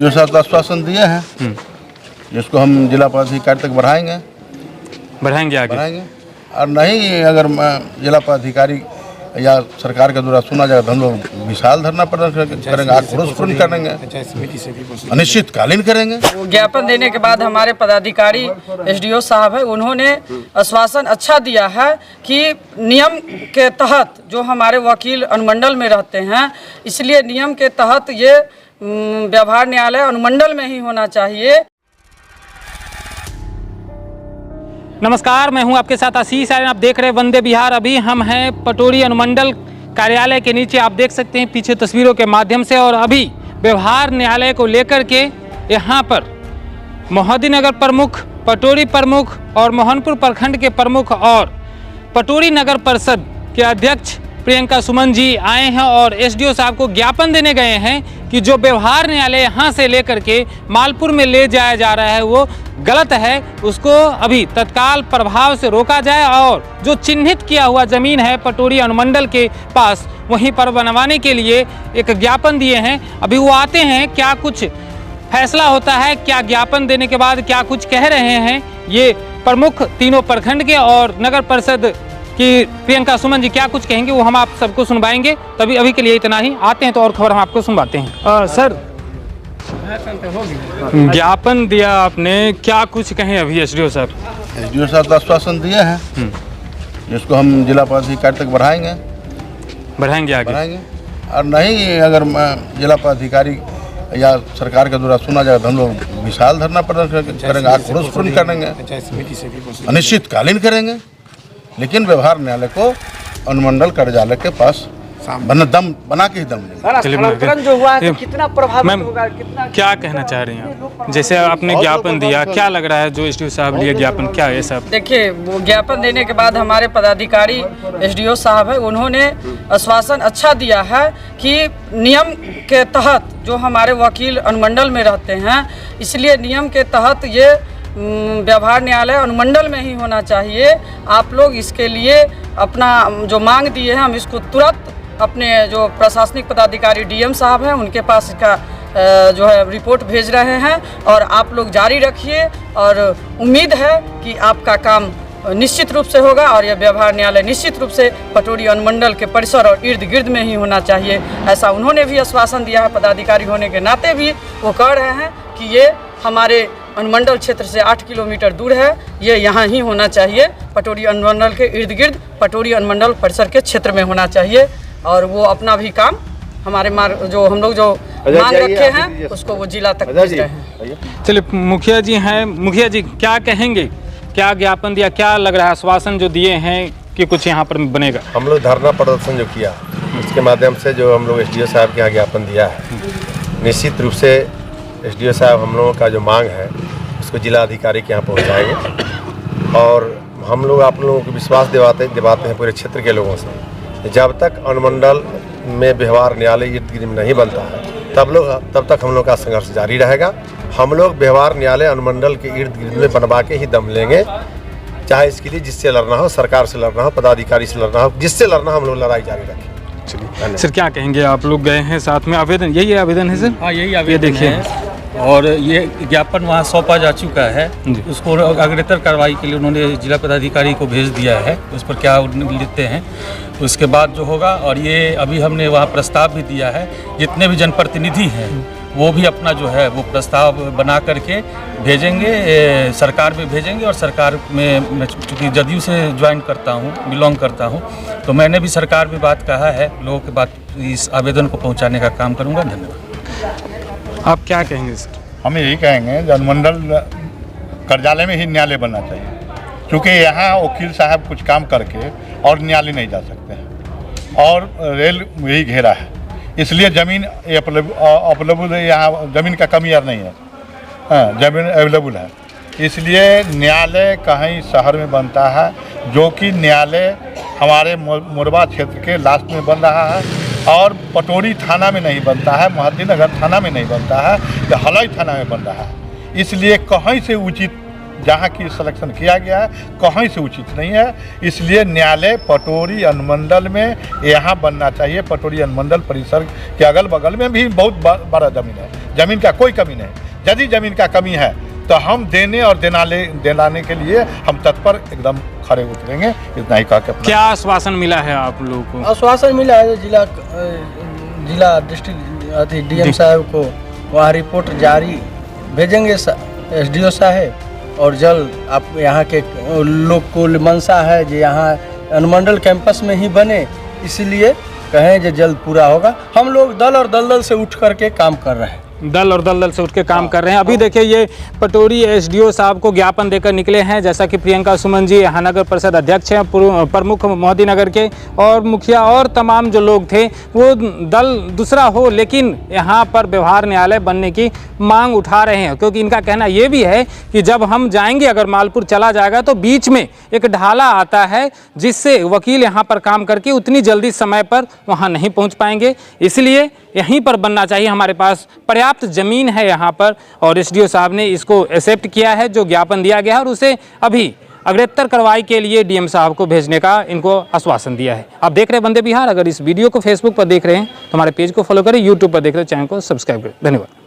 जो साथ आश्वासन दिए हैं जिसको हम जिला पदाधिकारी तक बढ़ाएंगे आगे। और नहीं अगर जिला पदाधिकारी या सरकार के द्वारा सुना जाएगा तो हम लोग विशाल धरना प्रदर्शन करेंगे, आक्रोश पूर्ण करेंगे, अनिश्चितकालीन करेंगे। ज्ञापन देने के बाद हमारे पदाधिकारी एसडीओ साहब है, उन्होंने आश्वासन अच्छा दिया है कि नियम के तहत जो हमारे वकील अनुमंडल में रहते हैं, इसलिए नियम के तहत ये व्यवहार न्यायालय अनुमंडल में ही होना चाहिए। नमस्कार, मैं हूं आपके साथ आशीष आर्यन। आप देख रहे हैं वंदे बिहार। अभी हम हैं पटोरी अनुमंडल कार्यालय के नीचे, आप देख सकते हैं पीछे तस्वीरों के माध्यम से। और अभी व्यवहार न्यायालय को लेकर के यहां पर मोहद्दीनगर प्रमुख, पटोरी प्रमुख और मोहनपुर प्रखंड के प्रमुख और पटोरी नगर परिषद के अध्यक्ष प्रियंका सुमन जी आए हैं और एसडीओ साहब को ज्ञापन देने गए हैं कि जो व्यवहार न्यायालय यहाँ से लेकर के मालपुर में ले जाया जा रहा है वो गलत है, उसको अभी तत्काल प्रभाव से रोका जाए और जो चिन्हित किया हुआ ज़मीन है पटोरी अनुमंडल के पास, वहीं पर बनवाने के लिए एक ज्ञापन दिए हैं। अभी वो आते हैं, क्या कुछ फैसला होता है, क्या ज्ञापन देने के बाद क्या कुछ कह रहे हैं ये प्रमुख तीनों प्रखंड के और नगर परिषद कि प्रियंका सुमन जी क्या कुछ कहेंगे वो हम आप सबको सुनवाएंगे। तभी अभी के लिए इतना ही, आते हैं तो और खबर हम आपको सुनवाते हैं। सर, ज्ञापन दिया आपने, क्या कुछ कहें अभी एसडीओ साहब? एसडीओ साहब आश्वासन दिए हैं जिसको हम जिला पदाधिकारी तक बढ़ाएंगे आगे। और नहीं अगर जिला पदाधिकारी या सरकार के द्वारा सुना जाएगा तो हम लोग विशाल धरना प्रदर्शन करेंगे, आक्रोश पूर्ण करेंगे, अनिश्चितकालीन करेंगे। लेकिन व्यवहार न्यायालय को अनुमंडल कार्यालय के पास बना के ही दम जो हुआ है तो कितना प्रभावित होगा, कितना क्या कहना चाह रही हैं आप? जैसे आपने ज्ञापन दिया, क्या लग रहा है जो एसडीओ साहब लिए ज्ञापन, क्या है सब? देखिए, वो ज्ञापन देने के बाद हमारे पदाधिकारी एसडीओ साहब है, उन्होंने आश्वासन अच्छा दिया है कि नियम के तहत जो हमारे वकील अनुमंडल में रहते हैं, इसलिए नियम के तहत ये व्यवहार न्यायालय अनुमंडल में ही होना चाहिए। आप लोग इसके लिए अपना जो मांग दिए हैं, हम इसको तुरंत अपने जो प्रशासनिक पदाधिकारी डीएम साहब हैं उनके पास इसका जो है रिपोर्ट भेज रहे हैं और आप लोग जारी रखिए और उम्मीद है कि आपका काम निश्चित रूप से होगा और यह व्यवहार न्यायालय निश्चित रूप से पटोरी अनुमंडल के परिसर और इर्द गिर्द में ही होना चाहिए। ऐसा उन्होंने भी आश्वासन दिया है। पदाधिकारी होने के नाते भी वो कह रहे हैं कि ये हमारे अनुमंडल क्षेत्र से 8 किलोमीटर दूर है, ये यहाँ ही होना चाहिए, पटोरी अनुमंडल के इर्द गिर्द पटोरी अनुमंडल परिसर के क्षेत्र में होना चाहिए। और वो अपना भी काम हमारे जो हम लोग जो मांग रखे हैं उसको वो जिला तक भेज रहे हैं। चलिए, मुखिया जी हैं, मुखिया जी क्या कहेंगे, क्या ज्ञापन दिया, क्या लग रहा है आश्वासन जो दिए हैं कि कुछ यहाँ पर बनेगा? हम लोग धरना प्रदर्शन जो किया उसके माध्यम से जो हम लोग एसडीओ साहब के यहाँ ज्ञापन दिया है, निश्चित रूप से एसडीओ साहब हम लोगों का जो मांग है उसको जिला अधिकारी के यहाँ पहुँचाएंगे। और हम लोग आप लोगों को विश्वास दिवाते हैं पूरे क्षेत्र के लोगों से, जब तक अनुमंडल में व्यवहार न्यायालय इर्द गिर्द नहीं बनता है तब तक हम लोग का संघर्ष जारी रहेगा। हम लोग व्यवहार न्यायालय अनुमंडल के इर्द गिर्द में बनवा के ही दम लेंगे, चाहे इसके लिए जिससे लड़ना हो, सरकार से लड़ना हो, पदाधिकारी से लड़ना हो, जिससे लड़ना हम लोग लड़ाई जारी रखें। चलिए सर, क्या कहेंगे? आप लोग गए हैं साथ में, आवेदन यही आवेदन है सर? हाँ, यही आवेदन देखिए, और ये ज्ञापन वहाँ सौंपा जा चुका है। उसको अग्रतर कार्रवाई के लिए उन्होंने जिला पदाधिकारी को भेज दिया है, उस पर क्या लिखते हैं उसके बाद जो होगा। और ये अभी हमने वहाँ प्रस्ताव भी दिया है, जितने भी जनप्रतिनिधि हैं वो भी अपना जो है वो प्रस्ताव बना करके भेजेंगे, सरकार में भेजेंगे। और सरकार में मैं चूँकि जदयू से ज्वाइन करता हूँ, बिलोंग करता हूँ, तो मैंने भी सरकार में बात कहा है, लोगों के बात इस आवेदन को पहुँचाने का काम करूँगा। धन्यवाद। आप क्या कहेंगे सर? हम यही कहेंगे कि अनुमंडल कार्यालय में ही न्यायालय बनना चाहिए, क्योंकि यहाँ वकील साहब कुछ काम करके और न्यायालय नहीं जा सकते हैं और रेल यही घेरा है, इसलिए ज़मीन अवेलेबल है, यहाँ ज़मीन का कमी यार नहीं है, हाँ ज़मीन अवेलेबल है। इसलिए न्यायालय कहीं शहर में बनता है, जो कि न्यायालय हमारे मोरबा क्षेत्र के लास्ट में बन रहा है और पटोरी थाना में नहीं बनता है, मोहद्दीनगर थाना में नहीं बनता है, या हलई थाना में बन रहा है। इसलिए कहीं से उचित जहाँ की सिलेक्शन किया गया है कहीं से उचित नहीं है। इसलिए न्यायालय पटोरी अनुमंडल में यहाँ बनना चाहिए। पटोरी अनुमंडल परिसर के अगल बगल में भी बहुत बड़ा ज़मीन है, ज़मीन का कोई कमी नहीं। यदि ज़मीन का कमी है तो हम देने और दिलाने के लिए हम तत्पर एकदम खड़े उतरेंगे। इतना ही कह के क्या आश्वासन मिला है आप लोगों को? आश्वासन मिला है जिला डिस्ट्रिक्ट डीएम साहब को वहाँ रिपोर्ट जारी भेजेंगे एसडीओ साहब, और जल्द आप यहाँ के लोग को मंशा है जो यहाँ अनुमंडल कैंपस में ही बने, इसलिए कहें जो जल्द पूरा होगा। हम लोग दल और दलदल से उठ करके काम कर रहे हैं, दल और दलदल से उठ के काम कर रहे हैं। अभी देखिए ये पटोरी एसडीओ साहब को ज्ञापन देकर निकले हैं, जैसा कि प्रियंका सुमन जी यहाँ नगर परिषद अध्यक्ष हैं, प्रमुख मोदी नगर के, और मुखिया और तमाम जो लोग थे वो दल दूसरा हो लेकिन यहाँ पर व्यवहार न्यायालय बनने की मांग उठा रहे हैं। क्योंकि इनका कहना ये भी है कि जब हम जाएंगे, अगर मालपुर चला जाएगा तो बीच में एक ढाला आता है जिससे वकील यहाँ पर काम करके उतनी जल्दी समय पर वहाँ नहीं पहुँच पाएंगे, इसलिए यहीं पर बनना चाहिए। हमारे पास पर्याप्त ज़मीन है यहाँ पर, और एसडीओ साहब ने इसको एक्सेप्ट किया है जो ज्ञापन दिया गया है, और उसे अभी अग्रेतर कार्रवाई के लिए डीएम साहब को भेजने का इनको आश्वासन दिया है। आप देख रहे हैं वंदे बिहार। अगर इस वीडियो को फेसबुक पर देख रहे हैं तो हमारे पेज को फॉलो करें, यूट्यूब पर देख रहे हैं चैनल को सब्सक्राइब करें। धन्यवाद।